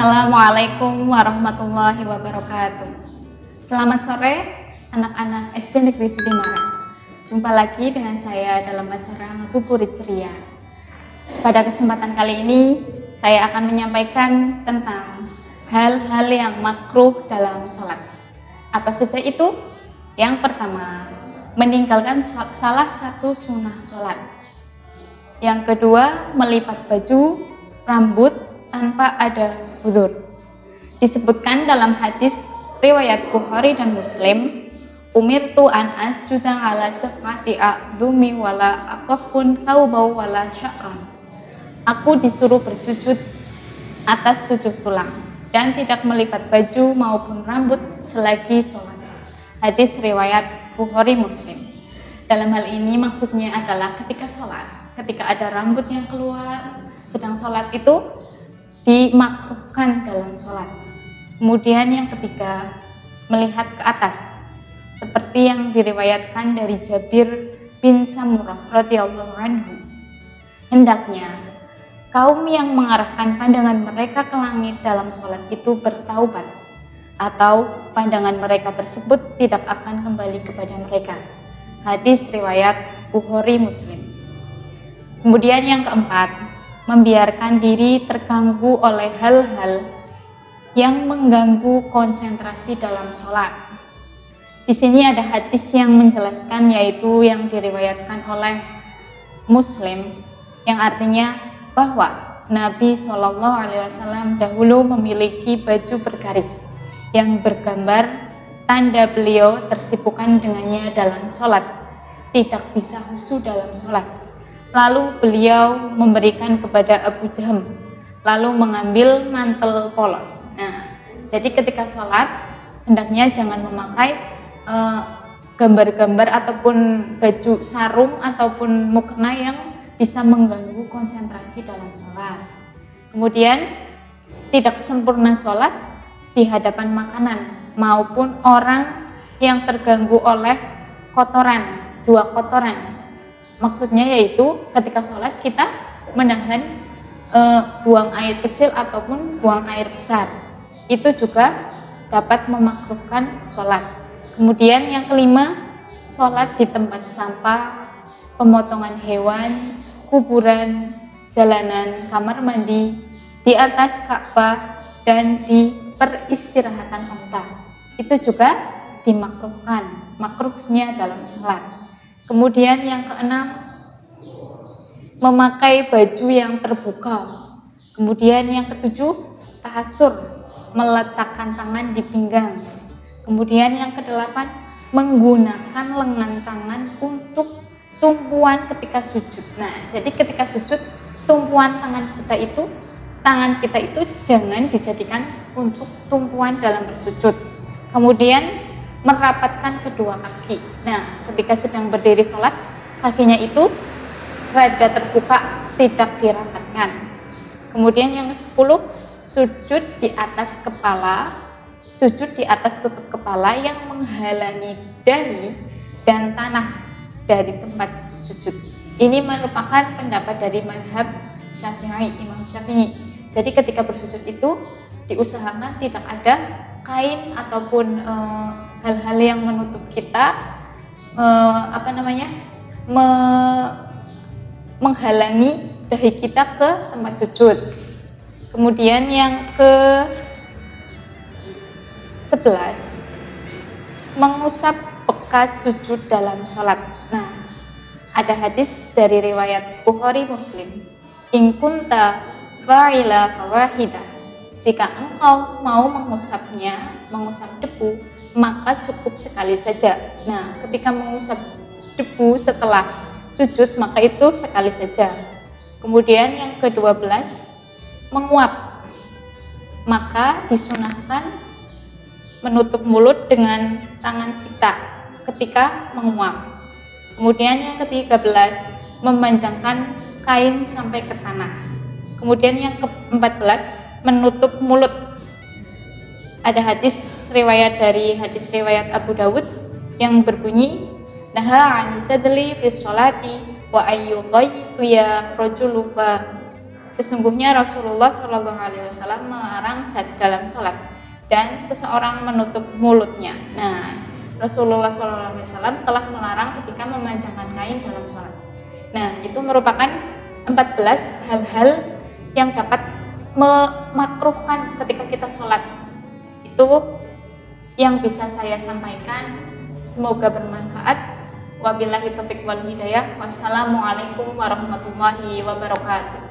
Assalamualaikum warahmatullahi wabarakatuh. Selamat sore anak-anak SD Negeri Sudimara. Jumpa lagi dengan saya dalam acara Ngabuburit Ceria. Pada kesempatan kali ini saya akan menyampaikan tentang hal-hal yang makruh dalam sholat. Apa saja itu? Yang pertama, meninggalkan salah satu sunnah sholat. Yang kedua, melipat baju, rambut tanpa ada uzur. Disebutkan dalam hadis riwayat Bukhari dan Muslim, umirtu an asjuda ala safati a'dumi wala aqafun thawbau wala sya'ran. Aku disuruh bersujud atas 7 tulang dan tidak melipat baju maupun rambut selagi sholat. Hadis riwayat Bukhari Muslim. Dalam hal ini maksudnya adalah ketika sholat, ketika ada rambut yang keluar sedang sholat itu dimakruhkan dalam sholat. Kemudian yang ketiga, melihat ke atas, seperti yang diriwayatkan dari Jabir bin Samurah radhiyallahu anhu. Hendaknya kaum yang mengarahkan pandangan mereka ke langit dalam sholat itu bertaubat, atau pandangan mereka tersebut tidak akan kembali kepada mereka. Hadis riwayat Bukhari Muslim. Kemudian yang keempat, membiarkan diri terganggu oleh hal-hal yang mengganggu konsentrasi dalam sholat. Di sini ada hadis yang menjelaskan, yaitu yang diriwayatkan oleh Muslim, yang artinya bahwa Nabi SAW dahulu memiliki baju bergaris yang bergambar tanda beliau tersibukkan dengannya dalam sholat, tidak bisa khusyuk dalam sholat. Lalu beliau memberikan kepada Abu Jaham, lalu mengambil mantel polos. Nah, jadi ketika sholat hendaknya jangan memakai gambar-gambar ataupun baju sarung ataupun mukena yang bisa mengganggu konsentrasi dalam sholat. Kemudian tidak sempurna sholat di hadapan makanan maupun orang yang terganggu oleh kotoran, 2 kotoran. Maksudnya yaitu ketika sholat kita menahan buang air kecil ataupun buang air besar. Itu juga dapat memakruhkan sholat. Kemudian yang kelima, sholat di tempat sampah, pemotongan hewan, kuburan, jalanan, kamar mandi, di atas Ka'bah, dan di peristirahatan onta. Itu juga dimakruhkan, makruhnya dalam sholat. Kemudian yang keenam, memakai baju yang terbuka. Kemudian yang ketujuh, tahasur, meletakkan tangan di pinggang. Kemudian yang kedelapan, menggunakan lengan tangan untuk tumpuan ketika sujud. Nah, jadi ketika sujud, tumpuan tangan kita itu jangan dijadikan untuk tumpuan dalam bersujud. Kemudian merapatkan kedua kaki. Nah, ketika sedang berdiri sholat, kakinya itu rada terbuka, tidak dirapatkan. Kemudian yang ke-10, sujud di atas kepala, sujud di atas tutup kepala yang menghalangi dahi dan tanah dari tempat sujud. Ini merupakan pendapat dari mazhab Syafi'i, Imam Syafi'i. Jadi ketika bersujud itu diusahakan tidak ada kain ataupun hal-hal yang menutup kita, menghalangi dahi kita ke tempat sujud. Kemudian yang ke-11, mengusap bekas sujud dalam sholat. Nah, ada hadis dari riwayat Bukhari Muslim, in kunta fa'ila fawahidah, jika engkau mau mengusap debu, maka cukup sekali saja. Nah, ketika mengusap debu setelah sujud, maka itu sekali saja. Kemudian yang ke-12, menguap. Maka disunahkan menutup mulut dengan tangan kita ketika menguap. Kemudian yang ke-13, memanjangkan kain sampai ke tanah. Kemudian yang ke-14, menutup mulut. Ada hadis riwayat Abu Dawud yang berbunyi, naha 'ani sadli fi sholati wa ayyughaytu ya rajulu fa Sesungguhnya Rasulullah Shallallahu Alaihi Wasallam melarang dalam sholat dan seseorang menutup mulutnya. Nah, Rasulullah Shallallahu Alaihi Wasallam telah melarang ketika memanjangkan kain dalam sholat. Nah, itu merupakan 14 hal-hal yang dapat memakruhkan ketika kita sholat. Itu yang bisa saya sampaikan. Semoga bermanfaat. Wabillahi taufiq wal hidayah. Wassalamualaikum warahmatullahi wabarakatuh.